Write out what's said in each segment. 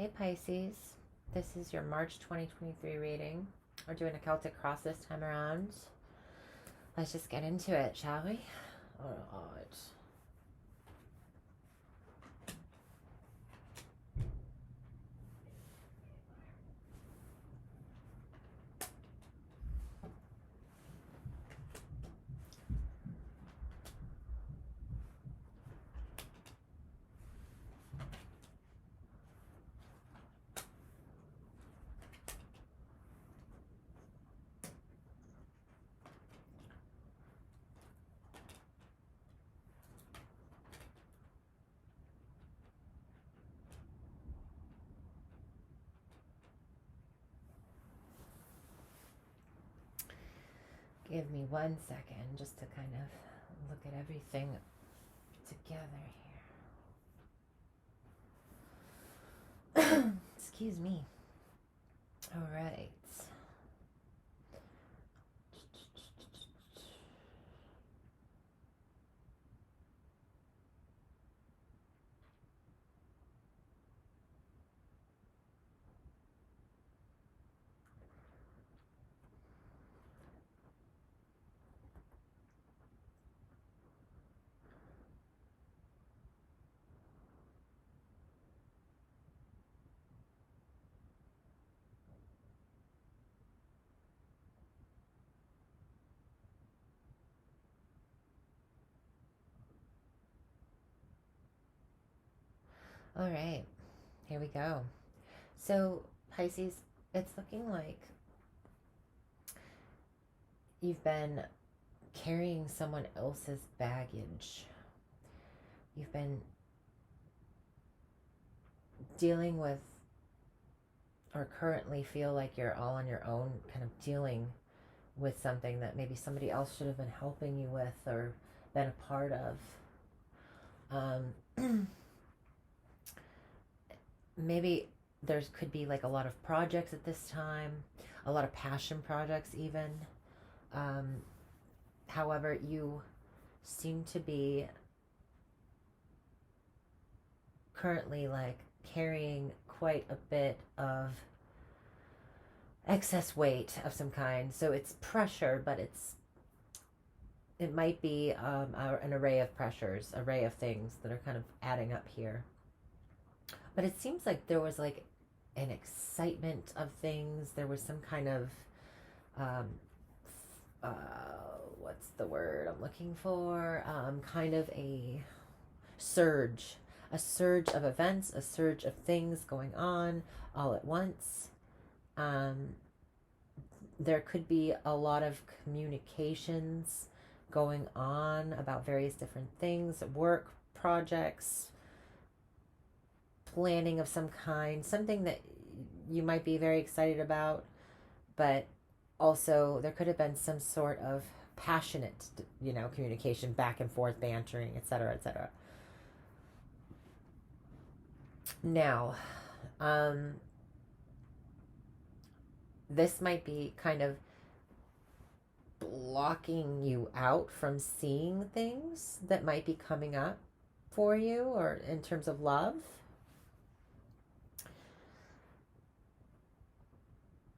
Hey Pisces, this is your March 2023 reading. We're doing a Celtic cross this time around. Let's just get into it, shall we? All right. Give me 1 second just to kind of look at everything together here. Excuse me. All right. All right. Here we go. So, Pisces, it's looking like you've been carrying someone else's baggage. You've been dealing with, or currently feel like you're all on your own, kind of dealing with something that maybe somebody else should have been helping you with or been a part of. Maybe there could be like a lot of projects at this time, a lot of passion projects even. However, you seem to be currently like carrying quite a bit of excess weight of some kind. So it's pressure, but it might be an array of pressures, array of things that are kind of adding up here. But it seems like there was like an excitement of things. There was some kind of um, what's the word I'm looking for? Kind of a surge of events, a surge of things going on all at once. There could be a lot of communications going on about various different things, work, projects, planning of some kind, something that you might be very excited about, but also there could have been some sort of passionate, communication back and forth, bantering, etc., etc. Now, this might be kind of blocking you out from seeing things that might be coming up for you or in terms of love.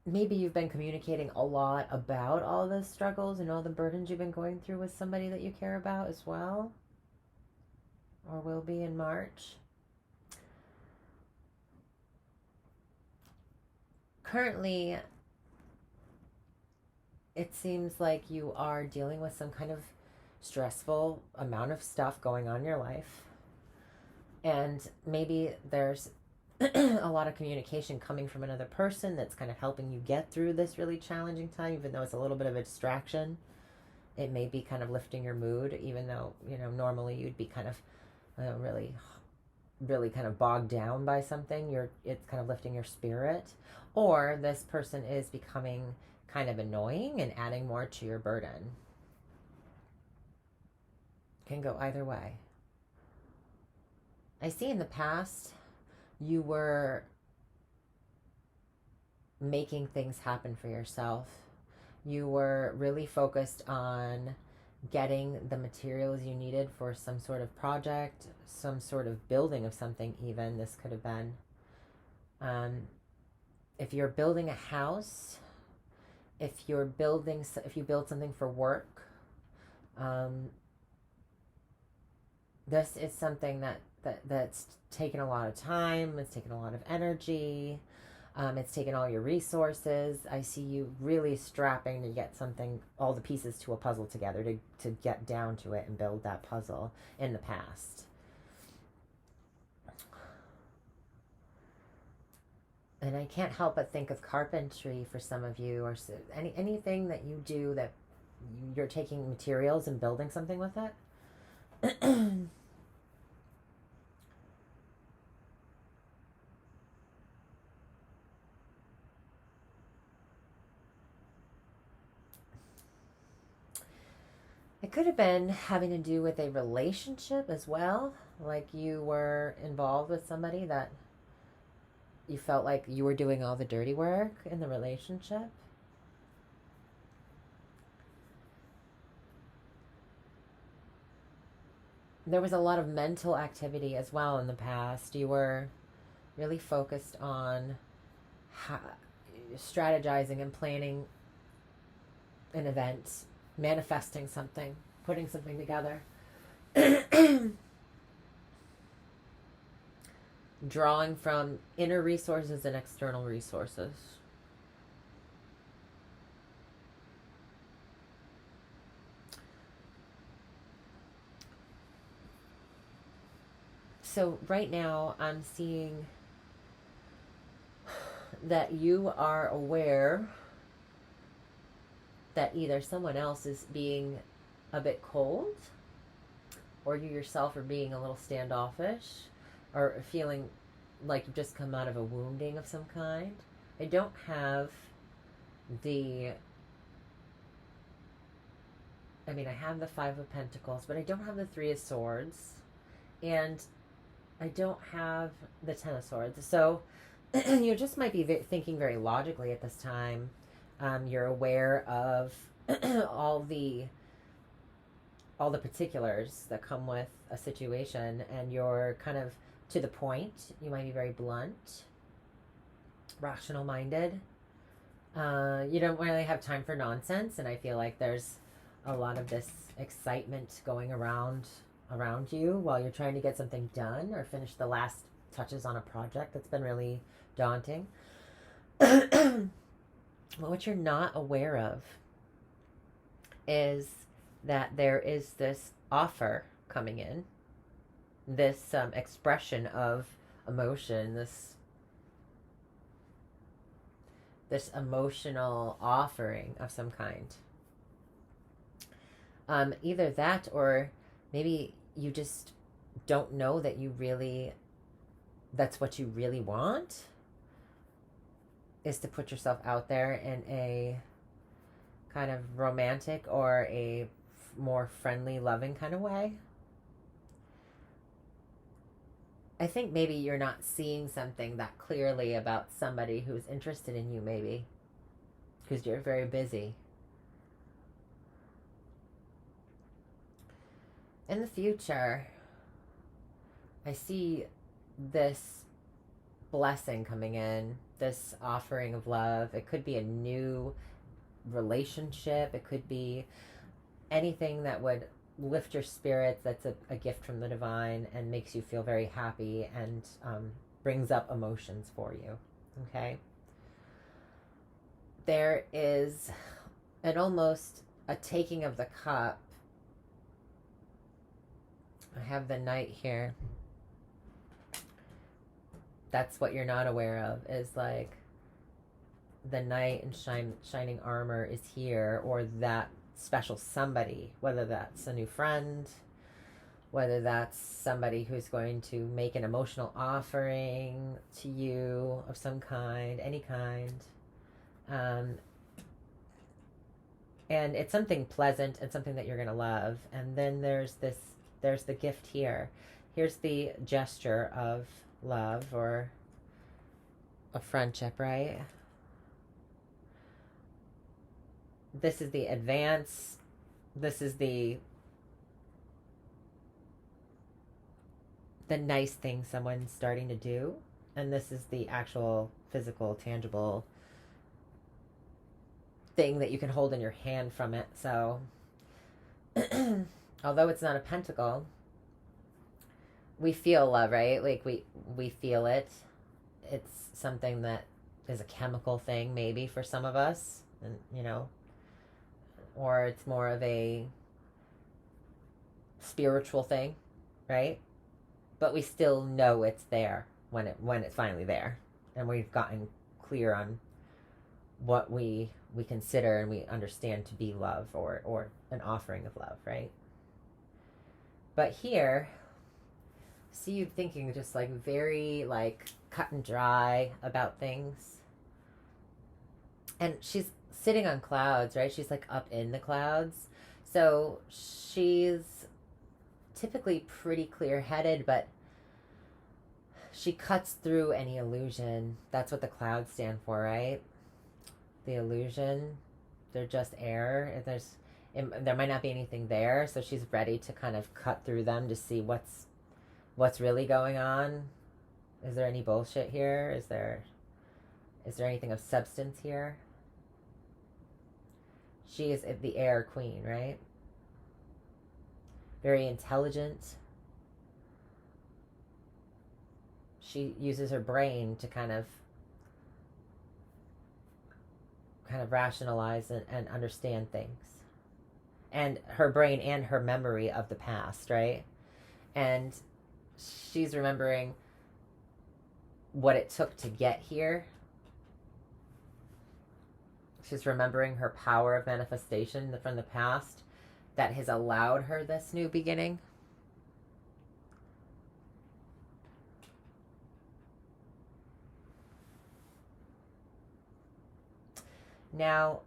Maybe you've been communicating a lot about all the struggles and all the burdens you've been going through with somebody that you care about as well, or will be in March. Currently, it seems like you are dealing with some kind of stressful amount of stuff going on in your life. And maybe there's a lot of communication coming from another person that's kind of helping you get through this really challenging time, even though it's a little bit of a distraction. It may be kind of lifting your mood, even though, normally you'd be kind of really, really kind of bogged down by something. It's kind of lifting your spirit. Or this person is becoming kind of annoying and adding more to your burden. Can go either way. I see in the past you were making things happen for yourself. You were really focused on getting the materials you needed for some sort of project, some sort of building of something even. This could have been. Um, if you're building a house, if you build something for work, um, this is something that's taken a lot of time. It's taken a lot of energy. It's taken all your resources. I see you really strapping to get something, all the pieces to a puzzle together to get down to it and build that puzzle in the past. And I can't help but think of carpentry for some of you, or anything that you do that you're taking materials and building something with it. It could have been having to do with a relationship as well. Like you were involved with somebody that you felt like you were doing all the dirty work in the relationship. There was a lot of mental activity as well in the past. You were really focused on strategizing and planning an event, manifesting something, putting something together. Drawing from inner resources and external resources. So right now I'm seeing that you are aware that either someone else is being a bit cold, or you yourself are being a little standoffish, or feeling like you've just come out of a wounding of some kind. I don't have I have the Five of Pentacles, but I don't have the Three of Swords, and I don't have the Ten of Swords. So you just might be thinking very logically at this time. You're aware of all the particulars that come with a situation, and you're kind of to the point. You might be very blunt, rational minded. You don't really have time for nonsense, and I feel like there's a lot of this excitement going around you while you're trying to get something done or finish the last touches on a project that's been really daunting. But what you're not aware of is that there is this offer coming in, this expression of emotion, this emotional offering of some kind. Either that, or maybe you just don't know that that's what you really want, is to put yourself out there in a kind of romantic or a more friendly, loving kind of way. I think maybe you're not seeing something that clearly about somebody who's interested in you, maybe, because you're very busy. In the future, I see this blessing coming in, this offering of love. It could be a new relationship. It could be anything that would lift your spirits, that's a gift from the divine and makes you feel very happy and brings up emotions for you. Okay? There is almost a taking of the cup. I have the Knight here. That's what you're not aware of, is like the Knight in shining armor is here, or that special somebody, whether that's a new friend, whether that's somebody who's going to make an emotional offering to you of some kind, any kind. And it's something pleasant and something that you're going to love. And then there's the gift here. Here's the gesture of love or a friendship, right? This is the advance. This is the nice thing someone's starting to do. And this is the actual physical, tangible thing that you can hold in your hand from it. So, although it's not a pentacle, we feel love, right? Like we feel it. It's something that is a chemical thing, maybe for some of us, and or it's more of a spiritual thing, right? But we still know it's there when it's finally there, and we've gotten clear on what we consider and we understand to be love, or an offering of love, right? But here, see you thinking just like very like cut and dry about things. And she's sitting on clouds, right? She's like up in the clouds. So she's typically pretty clear headed, but she cuts through any illusion. That's what the clouds stand for, right? The illusion. They're just air. There might not be anything there, so she's ready to kind of cut through them to see what's really going on. Is there any bullshit here? Is there anything of substance here? She is the air queen, right? Very intelligent. She uses her brain to kind of rationalize and understand things. And her brain and her memory of the past, right? And she's remembering what it took to get here. She's remembering her power of manifestation from the past that has allowed her this new beginning. Now,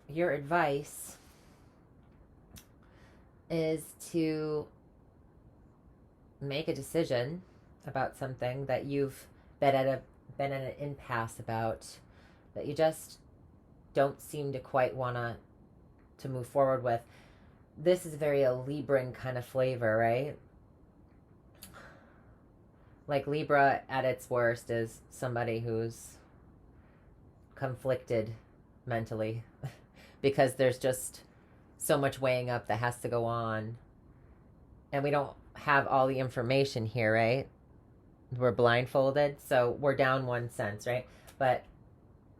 your advice is to make a decision about something that you've been at an impasse about, that you just don't seem to quite want to move forward with. This is very a Libran kind of flavor, right? Like Libra at its worst is somebody who's conflicted mentally because there's just so much weighing up that has to go on, and we don't have all the information here, right? We're blindfolded, so we're down one sense, right? But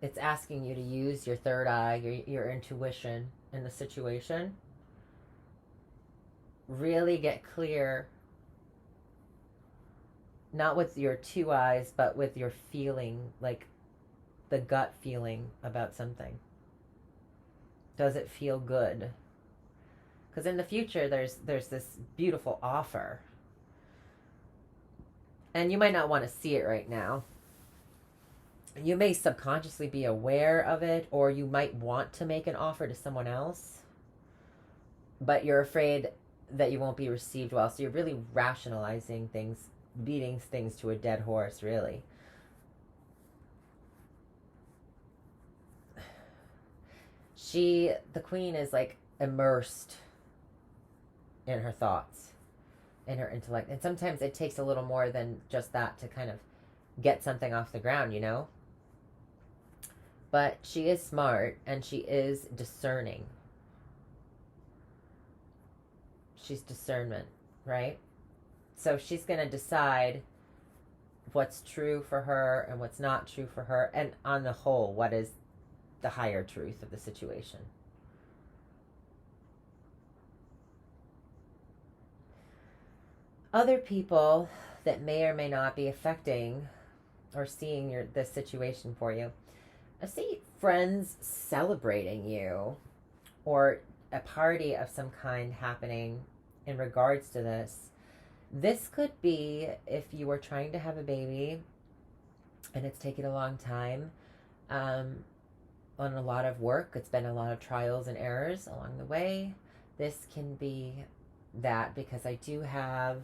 it's asking you to use your third eye, your intuition in the situation. Really get clear, not with your two eyes, but with your feeling, like the gut feeling about something. Does it feel good? Because in the future, there's this beautiful offer. And you might not want to see it right now. You may subconsciously be aware of it, or you might want to make an offer to someone else, but you're afraid that you won't be received well. So you're really rationalizing things, beating things to a dead horse, really. The queen is like immersed in her thoughts, in her intellect. And sometimes it takes a little more than just that to kind of get something off the ground, But she is smart and she is discerning. She's discernment, right? So she's going to decide what's true for her and what's not true for her. And on the whole, what is the higher truth of the situation. Other people that may or may not be affecting or seeing this situation for you. I see friends celebrating you, or a party of some kind happening in regards to this. This could be if you were trying to have a baby and it's taken a long time. On a lot of work, it's been a lot of trials and errors along the way. This can be that, because I do have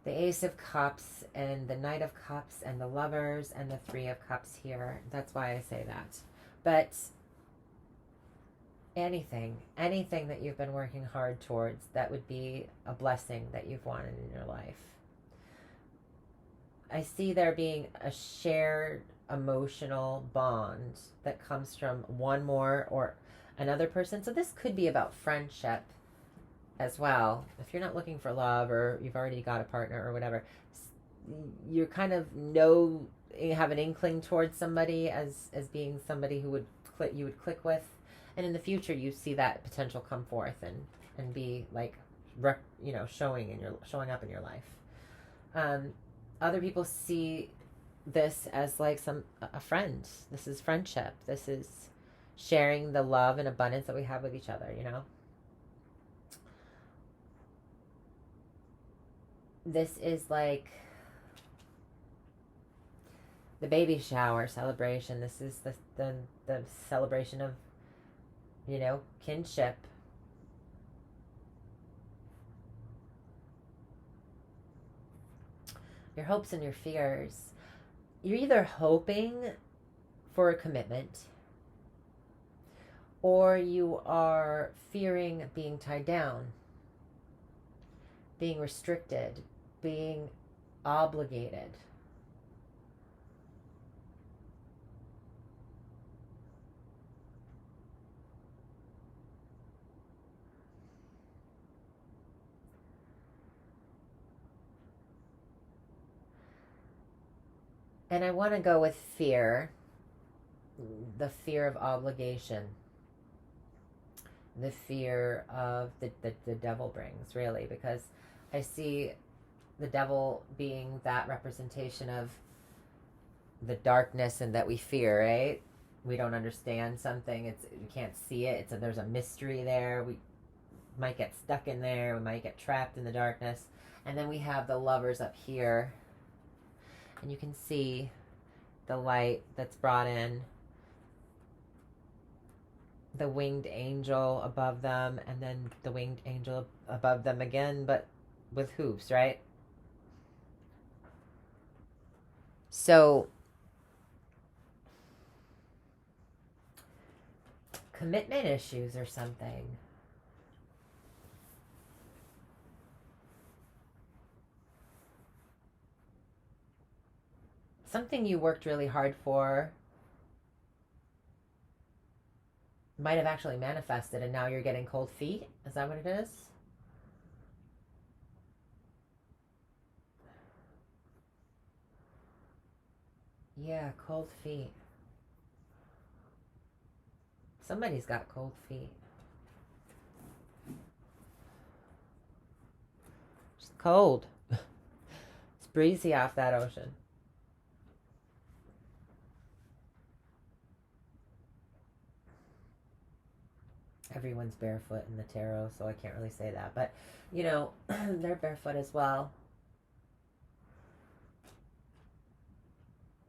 the Ace of Cups and the Knight of Cups and the Lovers and the Three of Cups here. That's why I say that. But anything that you've been working hard towards, that would be a blessing that you've wanted in your life. I see there being a shared emotional bond that comes from one more or another person. So this could be about friendship as well. If you're not looking for love, or you've already got a partner or whatever, you're kind of you have an inkling towards somebody as being somebody who would you would click with, and in the future you see that potential come forth and be like showing up in your life. Other people see this as like a friend. This is friendship. This is sharing the love and abundance that we have with each other, This is like the baby shower celebration. This is the celebration of, kinship. Your hopes and your fears. You're either hoping for a commitment, or you are fearing being tied down, being restricted, being obligated. And I want to go with fear, the fear of obligation, the fear of the devil brings, really, because I see the devil being that representation of the darkness and that we fear, right? We don't understand something. We can't see it. There's a mystery there. We might get stuck in there. We might get trapped in the darkness. And then we have the lovers up here. And you can see the light that's brought in, the winged angel above them, and then the winged angel above them again, but with hooves, right? So commitment issues or something. Something you worked really hard for might have actually manifested, and now you're getting cold feet. Is that what it is? Yeah, cold feet. Somebody's got cold feet. It's cold. It's breezy off that ocean. Everyone's barefoot in the tarot, so I can't really say that. But, they're barefoot as well.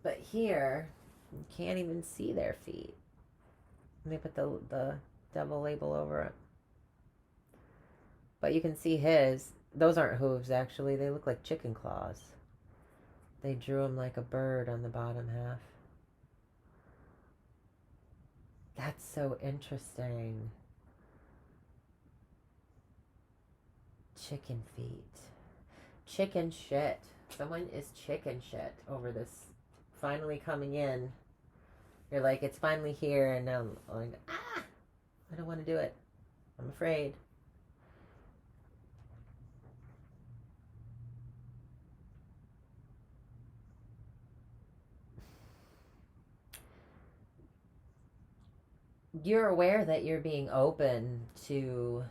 But here, you can't even see their feet. Let me put the devil label over it. But you can see his. Those aren't hooves, actually. They look like chicken claws. They drew him like a bird on the bottom half. That's so interesting. Chicken feet. Chicken shit. Someone is chicken shit over this finally coming in. You're like, it's finally here, and now I'm like, I don't want to do it. I'm afraid. You're aware that you're being open to,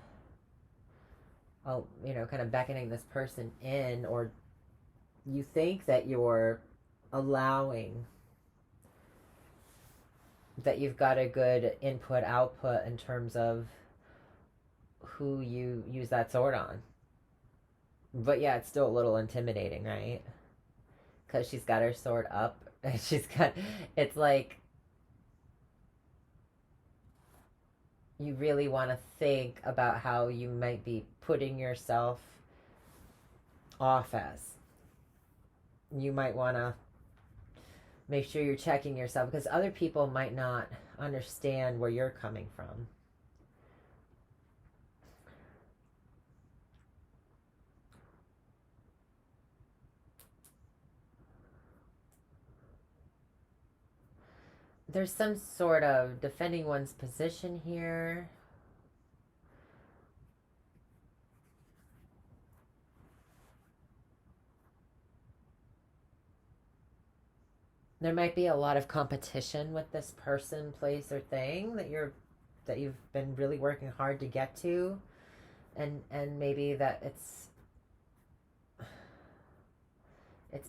kind of beckoning this person in, or you think that you're allowing, that you've got a good input output in terms of who you use that sword on. But yeah, it's still a little intimidating, right? Because she's got her sword up, and it's like, you really want to think about how you might be putting yourself off as. You might want to make sure you're checking yourself, because other people might not understand where you're coming from. there's some sort of defending one's position here. There might be a lot of competition with this person, place, or thing that you've been really working hard to get to, and maybe that it's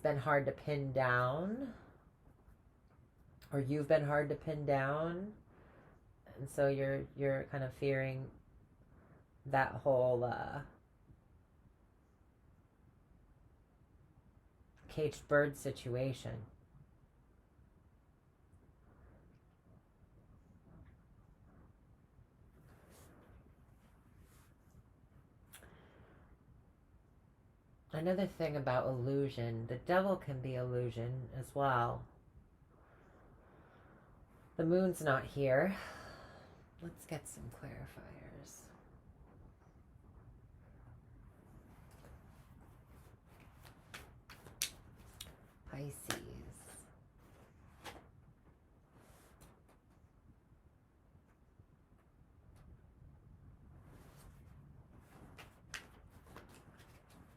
been hard to pin down, or you've been hard to pin down, and so you're kind of fearing that whole caged bird situation. Another thing about illusion, the devil can be illusion as well. The moon's not here. Let's get some clarifiers. Pisces.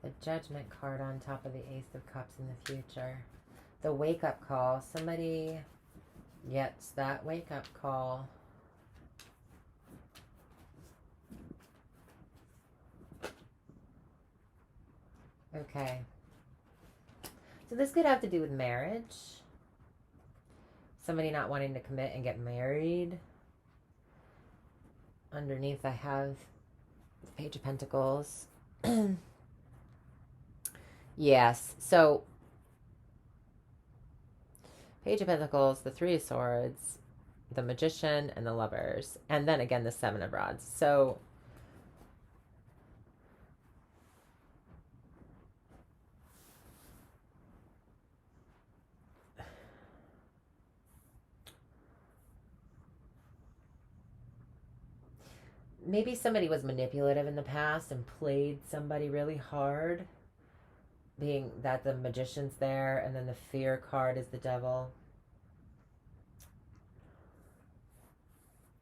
The Judgment card on top of the Ace of Cups in the future. The wake-up call. Somebody gets that wake-up call. Okay. So this could have to do with marriage. Somebody not wanting to commit and get married. Underneath I have the Page of Pentacles. Yes, so Page of Pentacles, the Three of Swords, the Magician, and the Lovers. And then again, the Seven of Rods. So maybe somebody was manipulative in the past and played somebody really hard, being that the Magician's there, and then the Fear card is the Devil.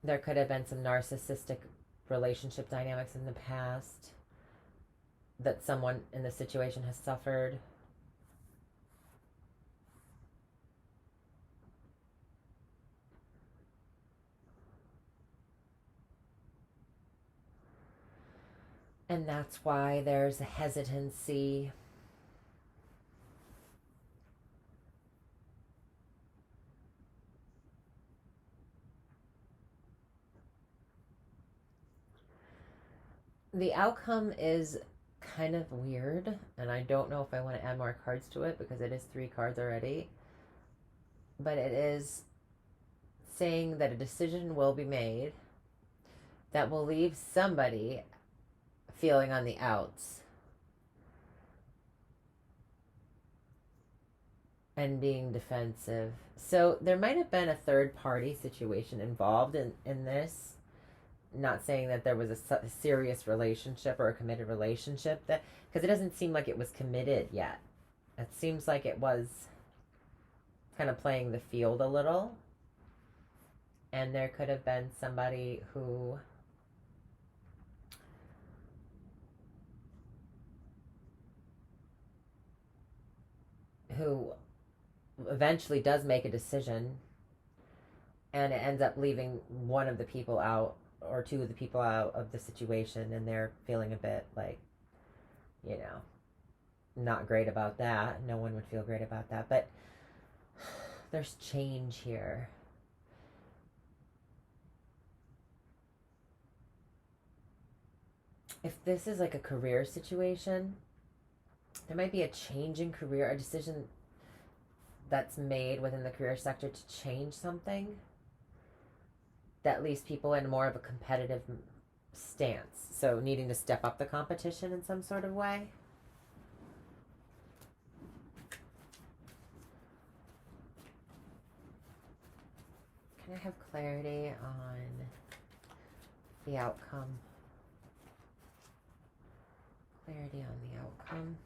There could have been some narcissistic relationship dynamics in the past that someone in the situation has suffered. And that's why there's a hesitancy. The outcome is kind of weird, and I don't know if I want to add more cards to it because it is 3 cards already. But it is saying that a decision will be made that will leave somebody feeling on the outs and being defensive. So there might have been a third party situation involved in this. Not saying that there was a serious relationship or a committed relationship, that because it doesn't seem like it was committed yet. It seems like it was kind of playing the field a little. And there could have been somebody who eventually does make a decision, and it ends up leaving one of the people out or 2 of the people out of the situation, and they're feeling a bit like, not great about that. No one would feel great about that, but there's change here. If this is like a career situation, there might be a change in career, a decision that's made within the career sector to change something that leaves people in more of a competitive stance. So needing to step up the competition in some sort of way. Can I have clarity on the outcome? Clarity on the outcome.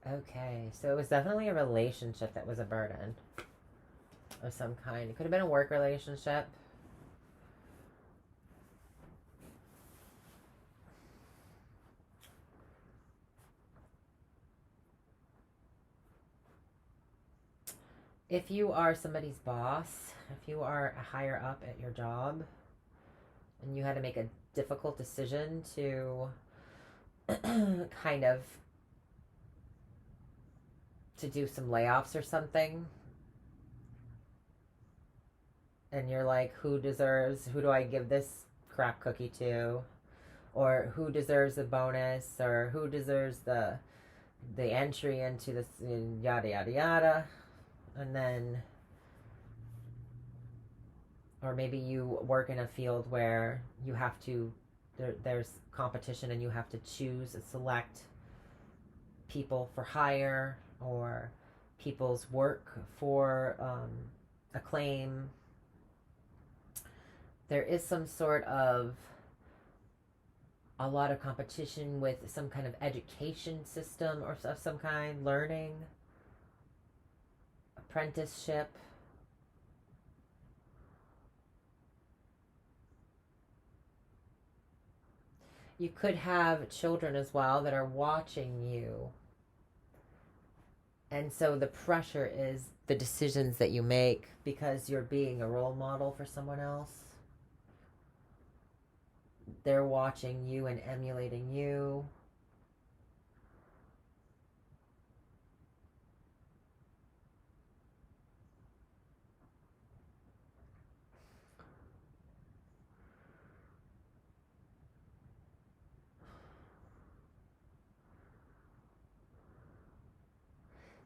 Okay, so it was definitely a relationship that was a burden of some kind. It could have been a work relationship. If you are somebody's boss, if you are a higher up at your job, and you had to make a difficult decision to kind of to do some layoffs or something, and you're like, who do I give this crap cookie to, or who deserves a bonus, or who deserves the entry into this, yada yada yada. And then, or maybe you work in a field where you have to there's competition and you have to choose and select people for hire, or people's work for acclaim. There is some sort of a lot of competition with some kind of education system or of some kind, learning, apprenticeship. You could have children as well that are watching you. And so the pressure is the decisions that you make because you're being a role model for someone else. They're watching you and emulating you.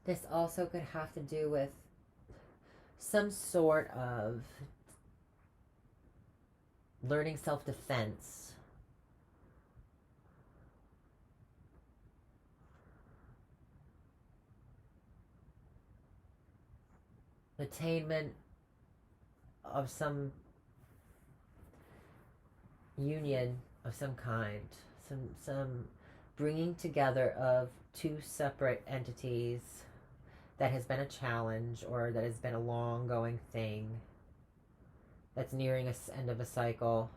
This also could have to do with some sort of learning self-defense. Attainment of some union of some kind. Some bringing together of two separate entities that has been a challenge, or that has been a long going thing that's nearing a end of a cycle.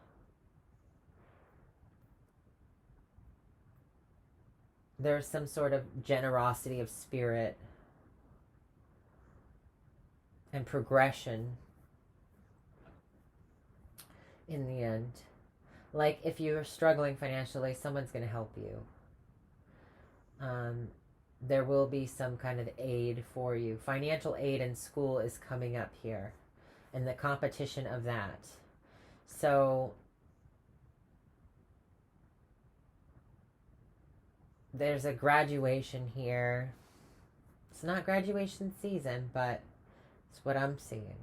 There's some sort of generosity of spirit and progression in the end. Like if you're struggling financially, someone's going to help you. There will be some kind of aid for you. Financial aid in school is coming up here, and the competition of that. So there's a graduation here. It's not graduation season, but it's what I'm seeing.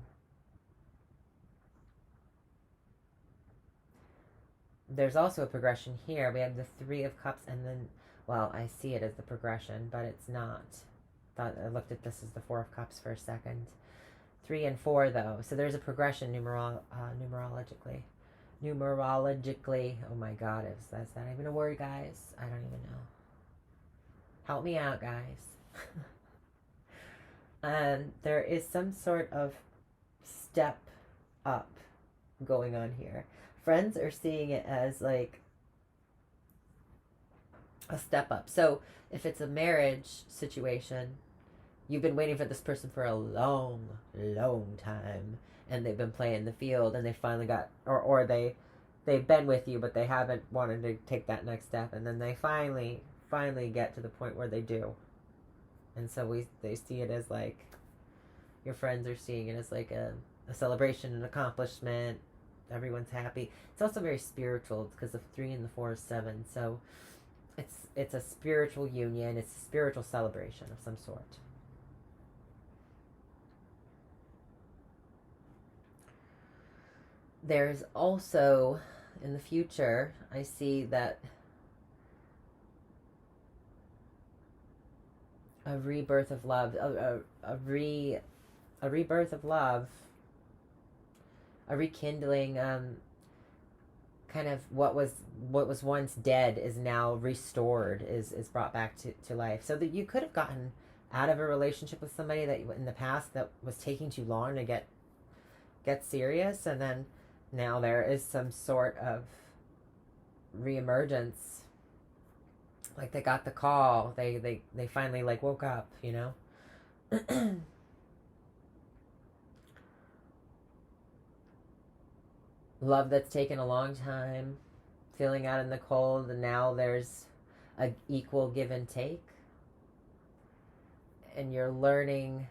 There's also a progression here. We have the Three of Cups, and then, well, I see it as the progression, but it's not. I looked at this as the Four of Cups for a second. 3 and 4, though. So there's a progression numerologically. Numerologically. Oh my God, that's not even a word, guys. I don't even know. Help me out, guys. And there is some sort of step up going on here. Friends are seeing it as like a step up. So if it's a marriage situation, you've been waiting for this person for a long, long time, and they've been playing the field, and they finally got, or they've been with you, but they haven't wanted to take that next step, and then they finally get to the point where they do. And so they see it as like, your friends are seeing it as like a celebration, an accomplishment. Everyone's happy. It's also very spiritual because the 3 and the 4 is 7. So it's a spiritual union. It's a spiritual celebration of some sort. There's also, in the future, I see that a rebirth of love, a rebirth of love, a rekindling, kind of what was once dead is now restored, is brought back to life. So that you could have gotten out of a relationship with somebody that in the past that was taking too long to get serious, and then now there is some sort of reemergence. Like they got the call, they finally like woke up, you know. Love that's taken a long time, feeling out in the cold, and now there's a equal give and take, and you're learning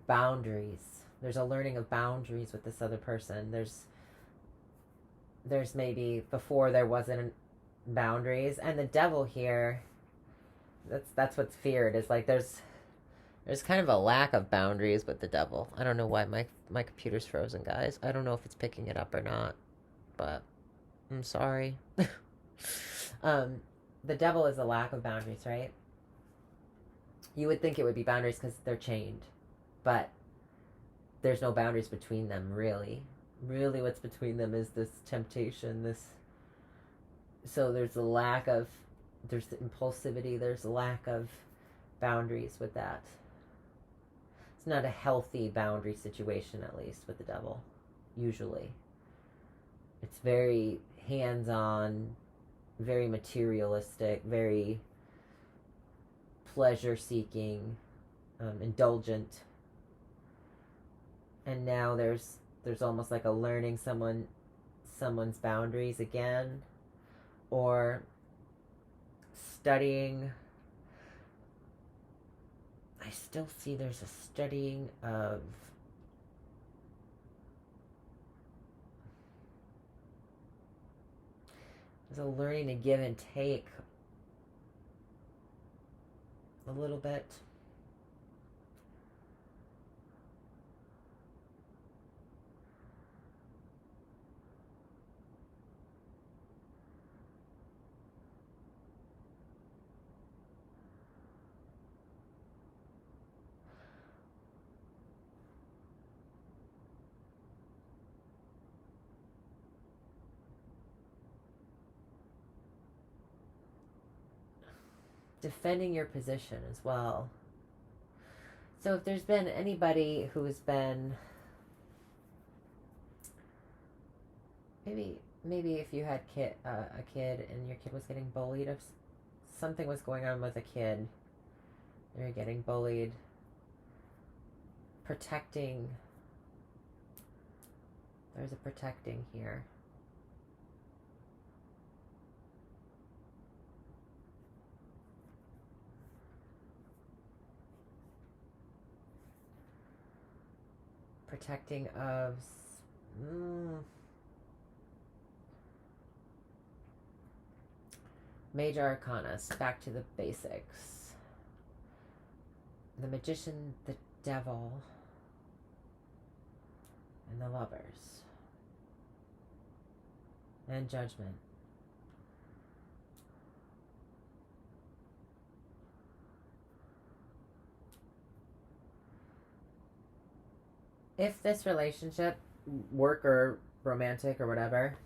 boundaries. There's a learning of boundaries with this other person. There's maybe before there wasn't boundaries, and the devil here, that's what's feared, is like there's kind of a lack of boundaries with the devil. I don't know why my computer's frozen, guys. I don't know if it's picking it up or not, but I'm sorry. The devil is a lack of boundaries, right? You would think it would be boundaries because they're chained, but there's no boundaries between them, really. Really, what's between them is this temptation, so there's there's the impulsivity, there's a lack of boundaries with that. It's not a healthy boundary situation, at least with the devil, usually. It's very hands-on, very materialistic, very pleasure-seeking, indulgent. And now there's almost like a learning someone's boundaries again, or studying. I still see there's a studying of there's a learning to give and take a little bit. Defending your position as well. So if there's been anybody who's been maybe if you had a kid and your kid was getting bullied, if something was going on with a kid, they're getting bullied, protecting. There's a protecting here. Protecting of major arcana, back to the basics. The Magician, the Devil, and the Lovers, and Judgment. If this relationship, work or romantic or whatever,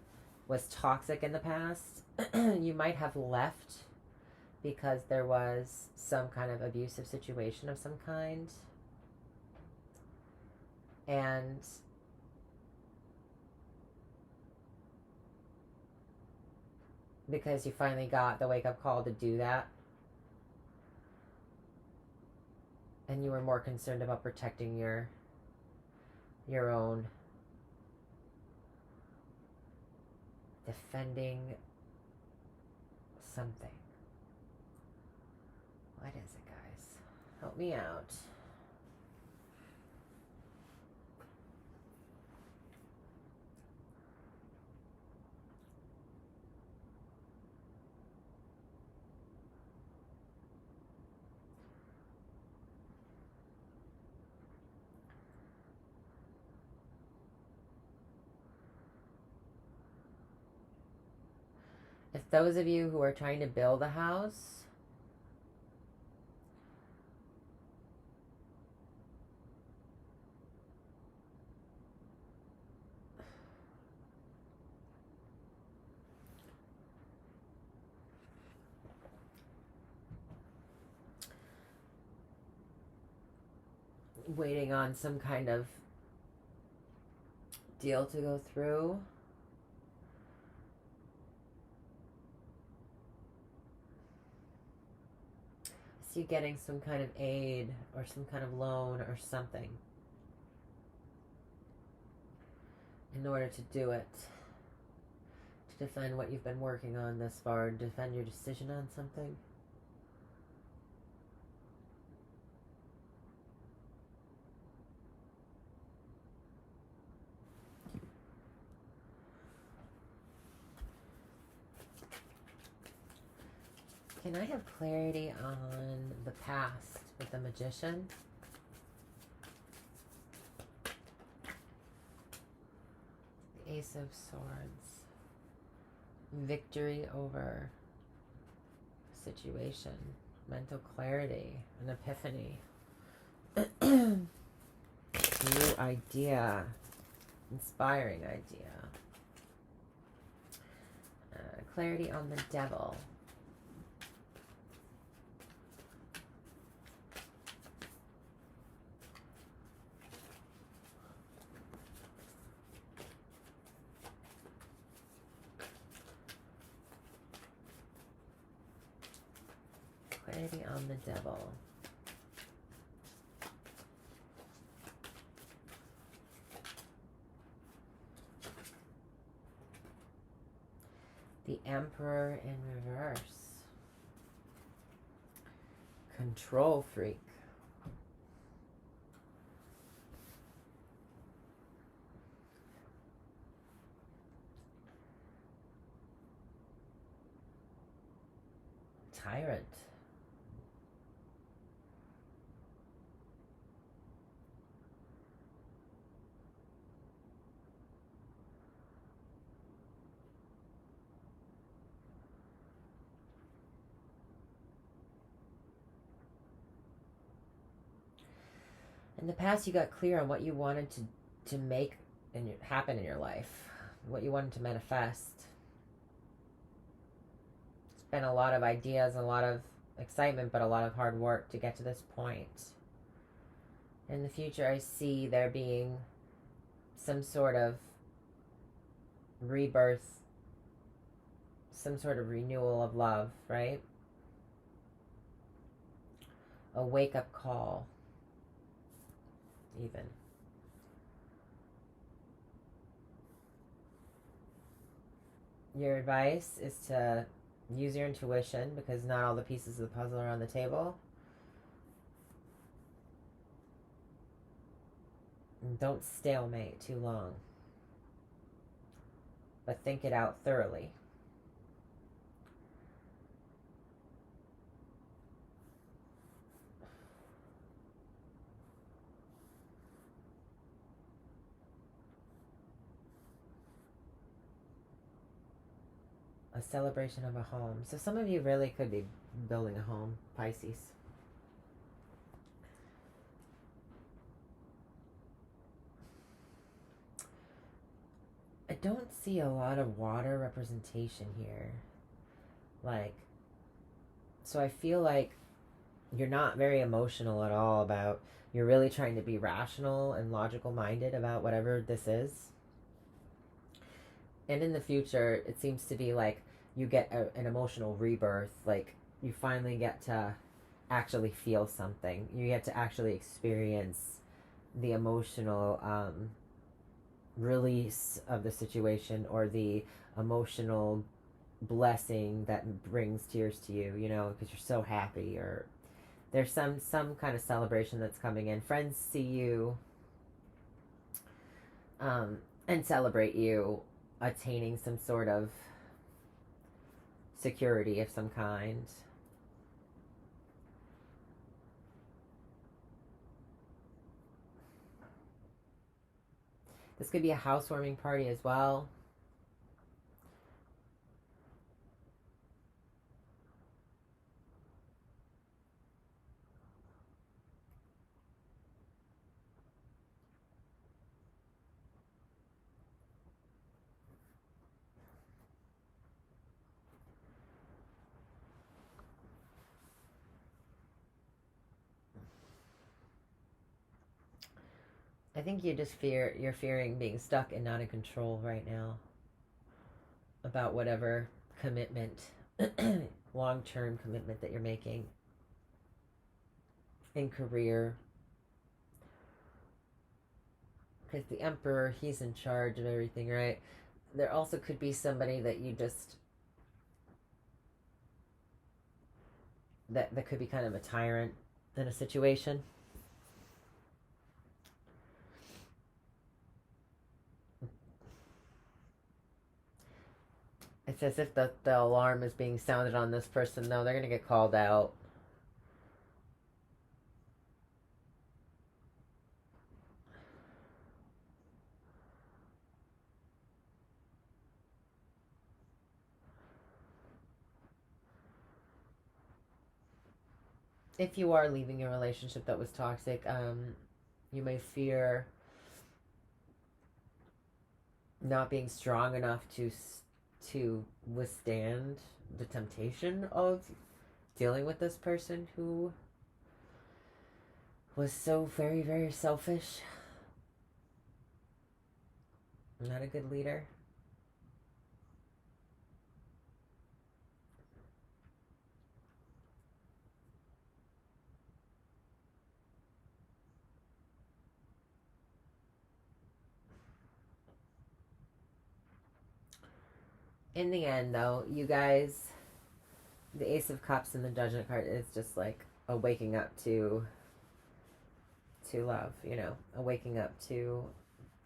was toxic in the past, you might have left because there was some kind of abusive situation of some kind. And because you finally got the wake-up call to do that, and you were more concerned about protecting your own, defending something. What is it, guys? Help me out. If those of you who are trying to build a house, waiting on some kind of deal to go through. So you getting some kind of aid or some kind of loan or something in order to do it, to defend what you've been working on thus far, defend your decision on something. Can I have clarity on the past with the Magician? The Ace of Swords. Victory over situation. Mental clarity. An epiphany. New idea. Inspiring idea. Clarity on the Devil. Clarity on the Devil. The Emperor in reverse. Control freak. Tyrant. In the past, you got clear on what you wanted to make happen in your life, what you wanted to manifest. It's been a lot of ideas, a lot of excitement, but a lot of hard work to get to this point. In the future, I see there being some sort of rebirth, some sort of renewal of love, right? A wake-up call. Even. Your advice is to use your intuition because not all the pieces of the puzzle are on the table. And don't stalemate too long, but think it out thoroughly. A celebration of a home. So some of you really could be building a home, Pisces. I don't see a lot of water representation here. So I feel like you're not very emotional at all about, you're really trying to be rational and logical minded about whatever this is. And in the future, it seems to be like you get an emotional rebirth. Like you finally get to actually feel something. You get to actually experience the emotional release of the situation, or the emotional blessing that brings tears to you, because you're so happy, or there's some kind of celebration that's coming in. Friends see you and celebrate you attaining some sort of security of some kind. This could be a housewarming party as well. I think you're fearing being stuck and not in control right now about whatever commitment, long-term commitment that you're making in career. Because the emperor, he's in charge of everything, right? There also could be somebody that you just that could be kind of a tyrant in a situation. It's as if the alarm is being sounded on this person, though. They're going to get called out. If you are leaving a relationship that was toxic, you may fear not being strong enough to withstand the temptation of dealing with this person who was so very, very selfish. Not a good leader. In the end, though, you guys, the Ace of Cups and the Judgment card is just like a waking up to love, a waking up to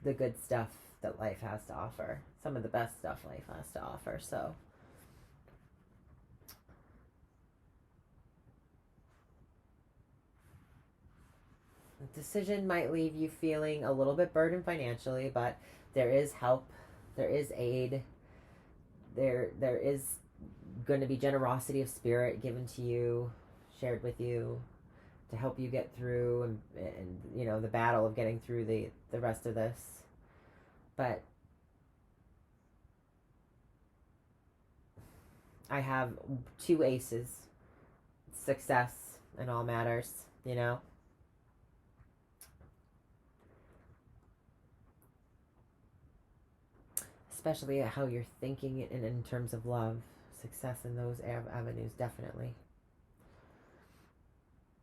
the good stuff that life has to offer. Some of the best stuff life has to offer. So the decision might leave you feeling a little bit burdened financially, but there is help, there is aid, there is going to be generosity of spirit given to you, shared with you, to help you get through and the battle of getting through the rest of this. But I have 2 aces. Success in all matters, especially how you're thinking in terms of love. Success in those avenues, definitely.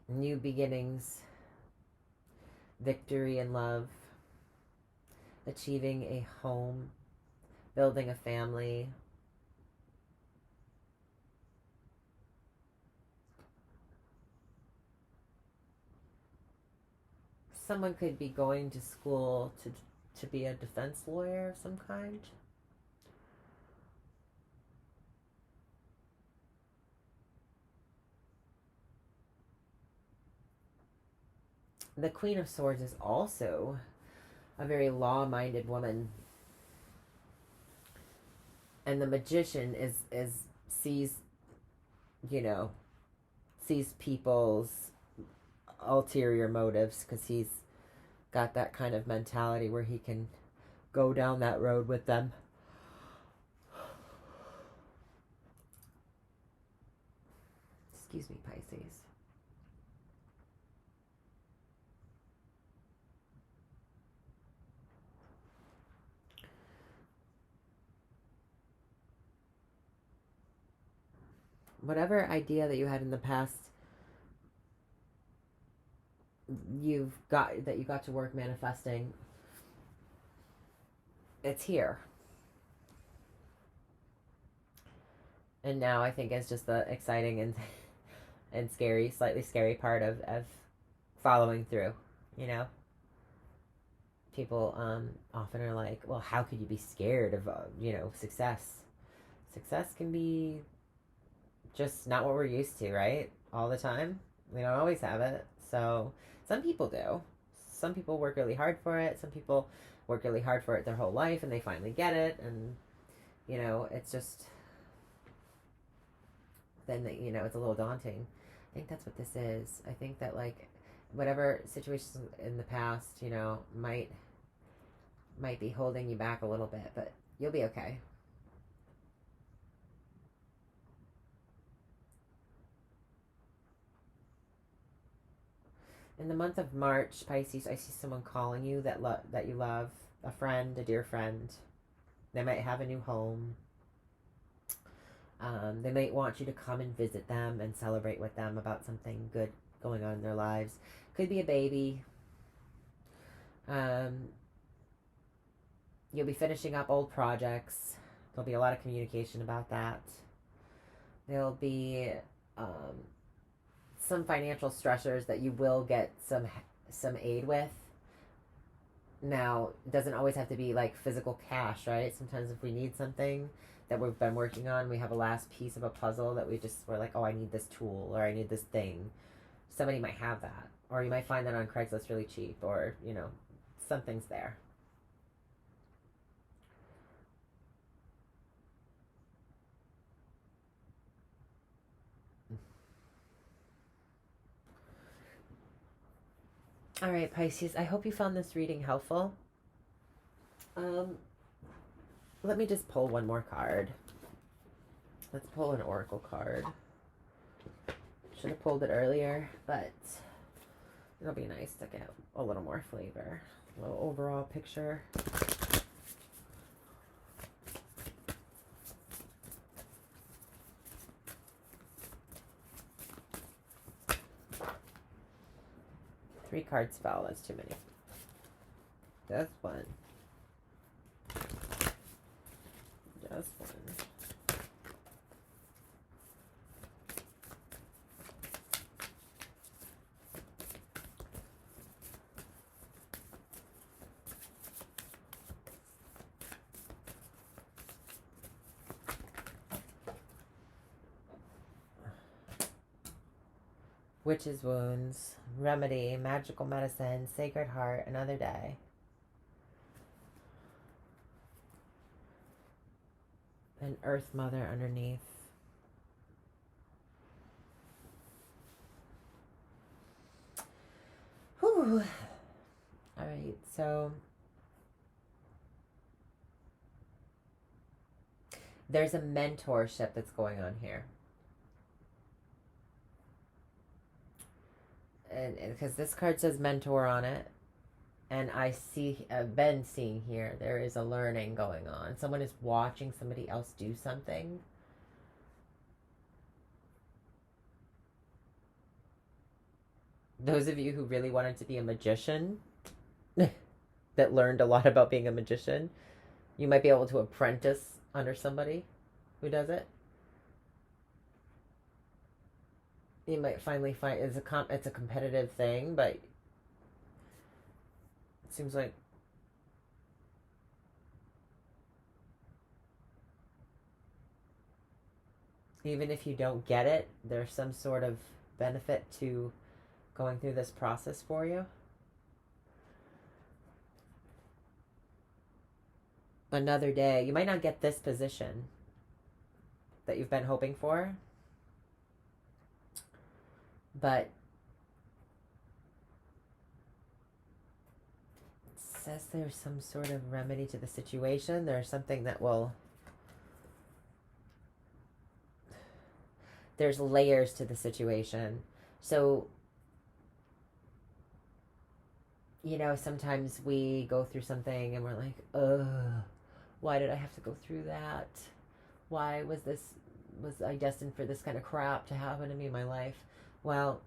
New beginnings, victory in love, achieving a home, building a family. Someone could be going to school to be a defense lawyer of some kind. The Queen of Swords is also a very law-minded woman. And the Magician sees people's ulterior motives, because he's got that kind of mentality where he can go down that road with them. Excuse me, Pisces. Whatever idea that you had in the past, you got to work manifesting, it's here. And now I think it's just the exciting and scary, slightly scary part of following through, People often are like, well, how could you be scared of, success? Success can be just not what we're used to, right? All the time. We don't always have it. So some people do. Some people work really hard for it. Some people work really hard for it their whole life and they finally get it. And, it's just, then, it's a little daunting. I think that's what this is. I think that, like, whatever situations in the past, might be holding you back a little bit, but you'll be okay. In the month of March, Pisces, I see someone calling you that you love, a friend, a dear friend. They might have a new home. They might want you to come and visit them and celebrate with them about something good going on in their lives. Could be a baby. You'll be finishing up old projects. There'll be a lot of communication about that. There'll be some financial stressors that you will get some aid with. Now, it doesn't always have to be like physical cash, right? Sometimes if we need something that we've been working on, we have a last piece of a puzzle that we're like, oh, I need this tool or I need this thing. Somebody might have that. Or you might find that on Craigslist really cheap, or, something's there. All right, Pisces, I hope you found this reading helpful. Let me just pull one more card. Let's pull an oracle card. Should have pulled it earlier, but it'll be nice to get a little more flavor, a little overall picture. Three cards fell, that's too many. Just one. Just one. Witch's wounds, remedy, magical medicine, sacred heart, another day. And Earth Mother underneath. Whew. All right, so there's a mentorship that's going on here. And because this card says mentor on it, and I've been seeing here, there is a learning going on. Someone is watching somebody else do something. Those of you who really wanted to be a magician, that learned a lot about being a magician, you might be able to apprentice under somebody who does it. You might finally find it's a competitive thing, but it seems like even if you don't get it, there's some sort of benefit to going through this process for you. Another day. You might not get this position that you've been hoping for, but it says there's some sort of remedy to the situation. There's something that will... There's layers to the situation. So, sometimes we go through something and we're like, ugh, why did I have to go through that? Why was I destined for this kind of crap to happen to me in my life? Well,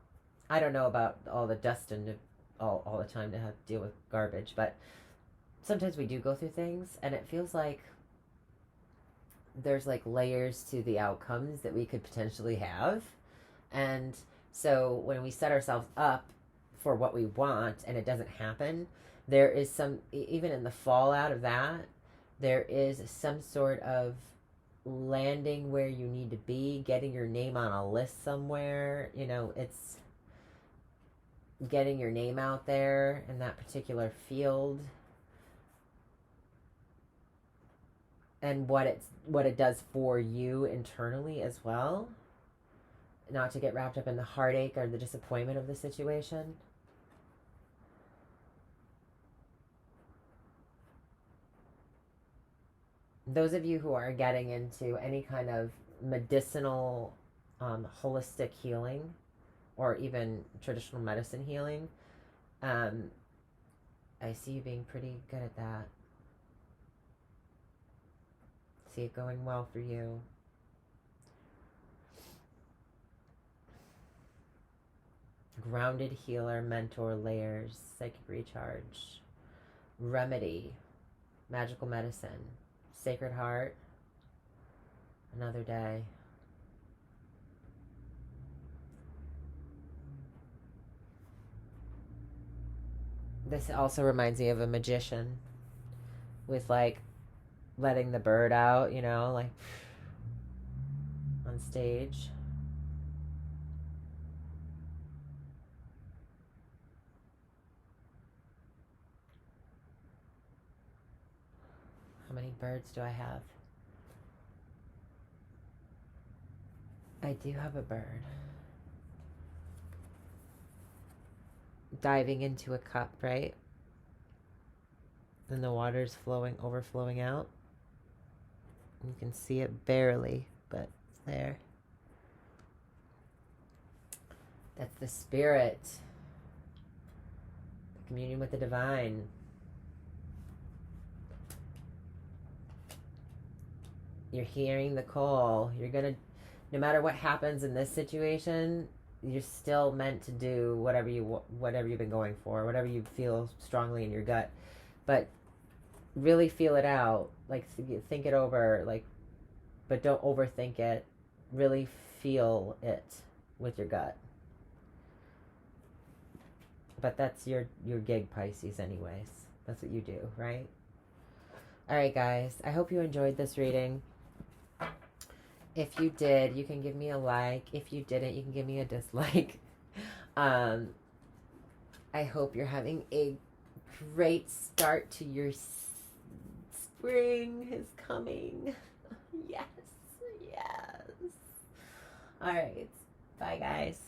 I don't know about all the destined all the time to have to deal with garbage, but sometimes we do go through things and it feels like there's like layers to the outcomes that we could potentially have. And so when we set ourselves up for what we want and it doesn't happen, there is some, even in the fallout of that, there is some sort of landing where you need to be, getting your name on a list somewhere. It's getting your name out there in that particular field. And what it does for you internally as well. Not to get wrapped up in the heartache or the disappointment of the situation. Those of you who are getting into any kind of medicinal, holistic healing, or even traditional medicine healing. I see you being pretty good at that. See it going well for you. Grounded healer, mentor, layers, psychic recharge, remedy, magical medicine, sacred heart, another day. This also reminds me of a magician with like letting the bird out, you know, like on stage. How many birds do I have? I do have a bird. Diving into a cup, right? And the water's flowing, overflowing out. You can see it barely, but it's there. That's the spirit. The communion with the divine. You're hearing the call. You're gonna, no matter what happens in this situation, you're still meant to do whatever you've been going for, whatever you feel strongly in your gut. But really feel it out. Like, think it over. Like, but don't overthink it. Really feel it with your gut. But that's your gig, Pisces, anyways. That's what you do, right? All right, guys. I hope you enjoyed this reading. If you did, you can give me a like. If you didn't, you can give me a dislike. I hope you're having a great start to your spring is coming. Yes, yes. All right. Bye, guys.